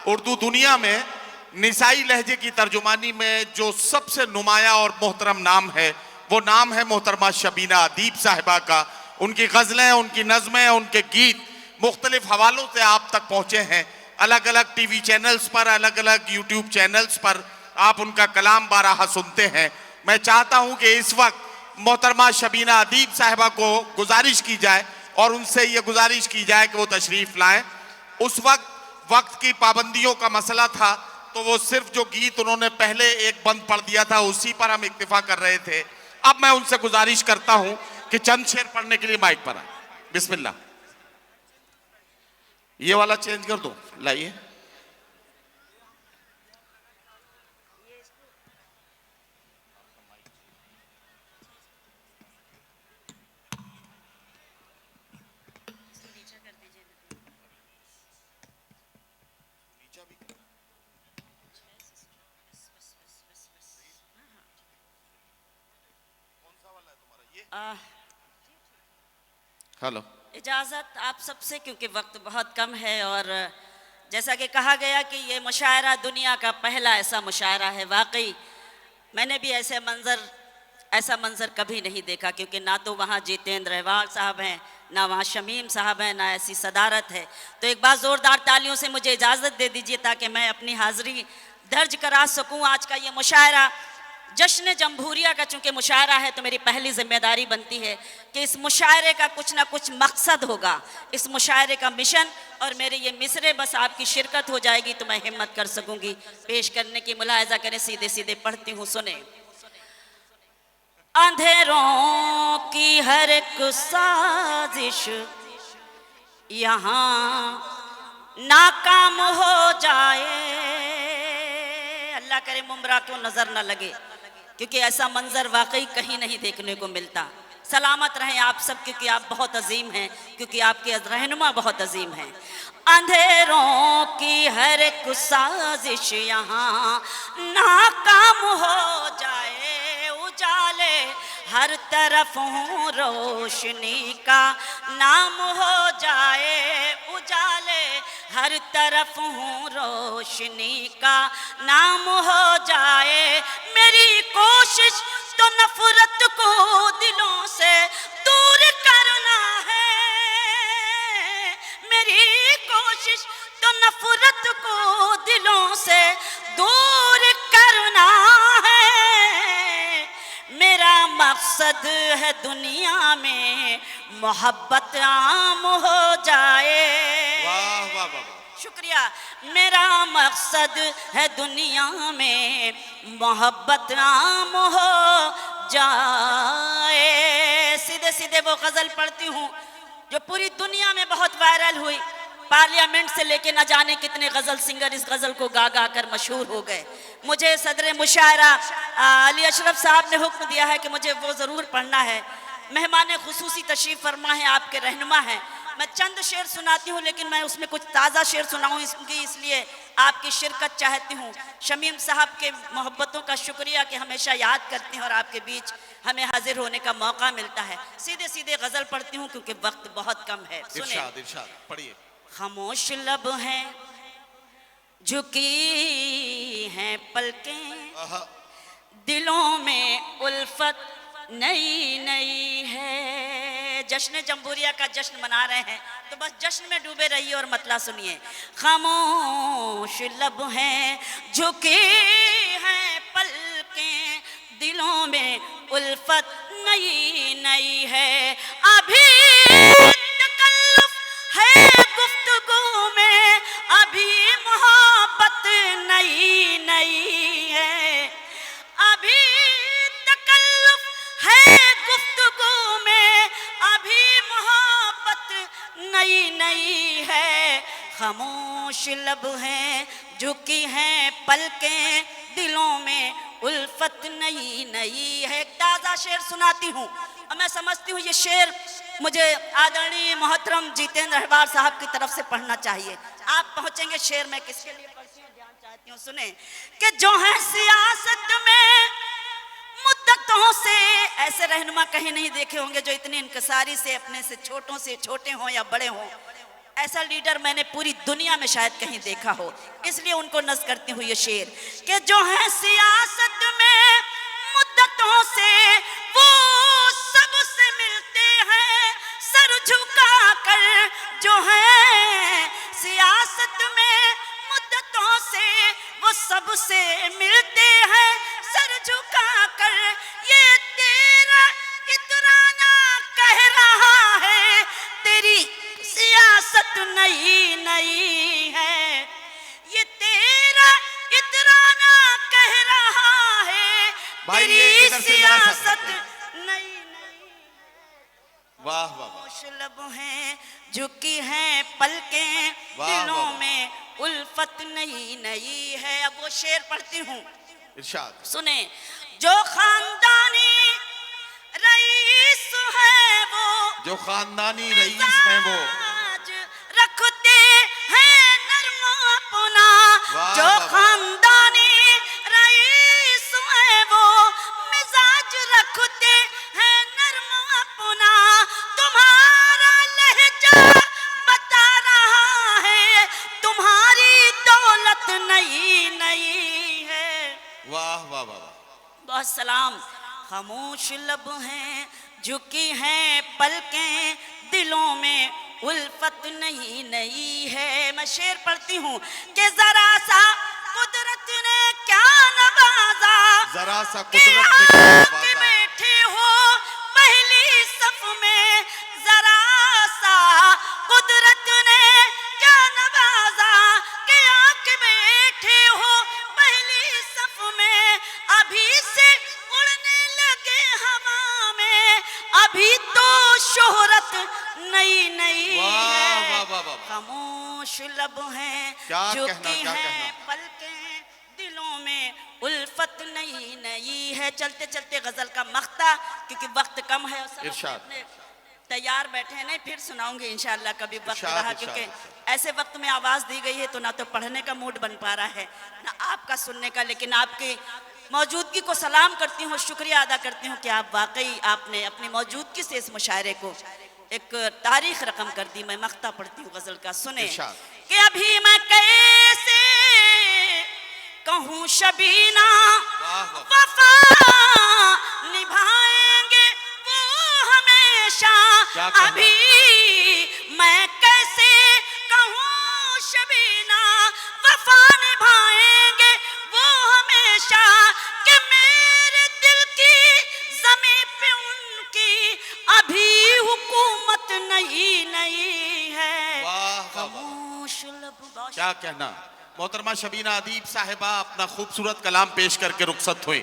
उर्दू दुनिया में निसाई लहजे की तर्जुमानी में जो सबसे नुमाया और मोहतरम नाम है वो नाम है मोहतरमा शबीना अदीब साहिबा का। उनकी गज़लें, उनकी नज़में, उनके गीत मुख्तलिफ हवालों से आप तक पहुँचे हैं। अलग अलग टीवी चैनल्स पर, अलग अलग यूट्यूब चैनल्स पर आप उनका कलाम बारहा सुनते हैं। मैं चाहता हूँ कि इस वक्त मोहतरमा शबीना अदीब साहिबा को गुजारिश की जाए और उनसे ये गुजारिश की जाए कि वो तशरीफ़ लाएँ। उस वक्त की पाबंदियों का मसला था तो वो सिर्फ जो गीत उन्होंने पहले एक बंद पढ़ दिया था उसी पर हम इक्तिफा कर रहे थे। अब मैं उनसे गुजारिश करता हूं कि चंद शेर पढ़ने के लिए माइक पर आए। बिस्मिल्लाह। ये वाला चेंज कर दो, लाइए। हेलो, इजाज़त आप सबसे, क्योंकि वक्त बहुत कम है और जैसा कि कहा गया कि ये मुशायरा दुनिया का पहला ऐसा मुशायरा है। वाकई मैंने भी ऐसा मंज़र कभी नहीं देखा, क्योंकि ना तो वहाँ जितेंद्र रहवाल साहब हैं, ना वहाँ शमीम साहब हैं, ना ऐसी सदारत है। तो एक बार ज़ोरदार तालियों से मुझे इजाज़त दे दीजिए ताकि मैं अपनी हाज़िरी दर्ज करा सकूँ। आज का ये मुशायरा जश्न जमहूरिया का चूँकि मुशायरा है तो मेरी पहली जिम्मेदारी बनती है कि इस मुशायरे का कुछ ना कुछ मकसद होगा, इस मुशायरे का मिशन, और मेरे ये मिसरे बस आपकी शिरकत हो जाएगी तो मैं हिम्मत कर सकूंगी पेश करने की। मुलाहिजा करें, सीधे सीधे पढ़ती हूँ, सुने। अंधेरों की हर एक साजिश यहाँ नाकाम हो जाए, अल्लाह करे मुमरा को नजर न लगे, क्योंकि ऐसा मंजर वाकई कहीं नहीं देखने को मिलता। सलामत रहें आप सब, क्योंकि आप बहुत अजीम हैं, क्योंकि आपके रहनुमा बहुत अजीम हैं। अंधेरों की हर एक साजिश यहाँ नाकाम हो जाए, उजाले हर तरफ हूँ रोशनी का नाम हो जाए, उजाले हर तरफ हूँ रोशनी का नाम हो जाए। मेरी कोशिश तो नफरत को दिलों से दूर करना है, मेरी कोशिश तो नफरत को दिलों से दूर करना है। मेरा मकसद है दुनिया में मोहब्बत आम हो जाए। वाह वाह वाह, शुक्रिया। मेरा मकसद है दुनिया में मोहब्बत आम हो जाए। सीधे सीधे वो गज़ल पढ़ती हूँ जो पूरी दुनिया में बहुत वायरल हुई। पार्लियामेंट से लेके न जाने कितने गज़ल सिंगर इस गज़ल को गा गा कर मशहूर हो गए। मुझे सदर मुशायरा अली अशरफ साहब ने हुक्म दिया है कि मुझे वो ज़रूर पढ़ना है। मेहमान खुसूसी तशरीफ़ फरमा है, आपके रहनुमा हैं। मैं चंद शेर सुनाती हूँ, लेकिन मैं उसमें कुछ ताज़ा शेर सुनाऊँ इसलिए आपकी शिरकत चाहती हूँ। शमीम साहब के मोहब्बतों का शुक्रिया कि हमेशा याद करते हैं और आपके बीच हमें हाजिर होने का मौका मिलता है। सीधे सीधे गज़ल पढ़ती हूँ क्योंकि वक्त बहुत कम है। इरशाद इरशाद पढ़िए। खामोश लब हैं, झुकी हैं पलकें, दिलों में उल्फत नई नई है। जश्न जमहूरिया का जश्न मना रहे हैं तो बस जश्न में डूबे रहिए और मतला सुनिए। खामोश लब हैं, झुकी हैं पलकें, दिलों में उल्फत नई नई है। अभी तकल्लुफ है गुफ्तगू में, अभी मोहब्बत नई नई है। अभी तकल्लुफ है गुफ्तगू में, अभी मोहब्बत नई नई है। खामोश लब हैं, झुकी हैं पलकें, दिलों में उल्फत नई नई है। एक ताज़ा शेर सुनाती हूँ और मैं समझती हूँ ये शेर मुझे आदरणीय मोहतरम जितेंद्र रहवाल साहब की तरफ से पढ़ना चाहिए। आप पहुँचेंगे शेर में किसके लिए पढ़ती हूँ, ध्यान चाहती हूँ, सुने। कि जो है सियासत में मुद्दतों से, ऐसे रहनुमा कहीं नहीं देखे होंगे जो इतनी इंकसारी से अपने से छोटों से छोटे हों या बड़े हों, ऐसा लीडर मैंने पूरी दुनिया में शायद कहीं देखा हो, इसलिए उनको नज़्म करती हूँ ये शेर कि जो है सियासत में मुद्दतों से वो सबसे मिलते हैं सर झुका कर। जो है सियासत में मुद्दतों से वो सबसे मिलते हैं सर झुका कर। ये तेरा इतराना कह रहा है तेरी सियासत नई नई है। ये तेरा इतराना कह रहा है भाई, ये तेरी इधर से जरा सा सियासत करते नई नई। वाह वाह वाह, खामोश लब हैं झुकी हैं पलकें, वाह, दिलों वाह, वाह। में उल्फत नई नई है। अब वो शेर पढ़ती हूँ, इरशाद। सुने। जो खानदानी रईस है वो, जो खानदानी रईस हैं वो, आज रखते हैं नर्म अपना। वाह, जो वाह, वाह। खानदानी रईस है वो मिजाज रखते हैं नर्म अपना। तुम्हारा लहजा बता रहा है तुम्हारी दौलत नई नई है। वाह वाह वाह वाह, बहुत सलाम। खामोश लब हैं झुकी हैं पलकें, दिलों में उल्फत नई नई है। मैं शेर पढ़ती हूँ कि जरा सा कुदरत ने क्या नवाजा, जरा सा कि कुदरत ने क्या आके नवाजा। बैठे हो पहली सफ में। जरा सा कुदरत ने क्या नवाजा, कि आके बैठे हो पहली सफ में। अभी से उड़ने लगे हवा में, अभी तो शोहरत नई नई वाह, है। वाह, वाह, वाह। खामोश लब हैं क्या कहना, झुकी क्या हैं कहना। पलकें, दिलों में उल्फत नई नई है। चलते चलते गजल का मख्ता, क्योंकि वक्त कम है और सब इरशाद। अपने तैयार बैठे हैं। नहीं, फिर सुनाऊंगी इंशाअल्लाह कभी वक्त इरशाद, रहा, इरशाद, क्योंकि इरशाद। ऐसे वक्त में आवाज़ दी गई है तो ना तो पढ़ने का मूड बन पा रहा है ना आपका सुनने का। लेकिन आपकी मौजूदगी को सलाम करती हूँ, शुक्रिया अदा करती हूँ कि आप वाकई आपने अपनी मौजूदगी से इस मुशायरे को एक तारीख रकम कर दी। मैं मख्ता पढ़ती हूँ गजल का, सुने। इरशाद। कि अभी मैं कैसे कहूँ शबीना वाह, वाह। वफा निभाएंगे वो हमेशा। क्या कहना। अभी मैं कैसे कहूँ शबीना वफा निभाएंगे वो हमेशा। कि मेरे दिल की ज़मीं पे उनकी अभी हुकूमत नहीं नहीं है। वाह वाह वाह, खामोश लब बहुत क्या कहना। मोहतरमा शबीना अदीब साहिबा अपना खूबसूरत कलाम पेश करके रुखसत हुई।